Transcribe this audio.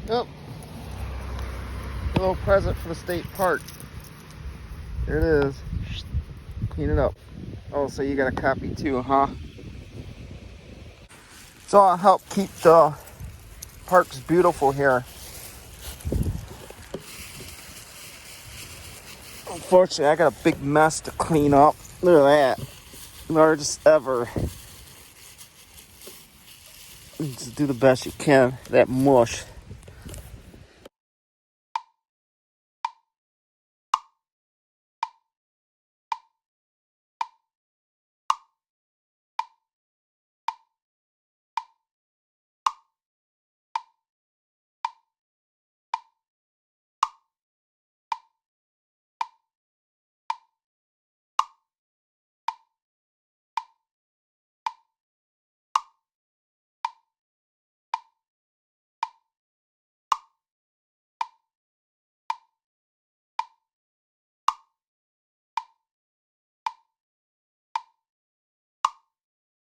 Yep. A little present for the state park. There it is. Clean it up. Oh, so you got a copy too, huh? So I'll help keep the parks beautiful here. Unfortunately, I got a big mess to clean up. Look at that. Largest ever. Just do the best you can. That mush.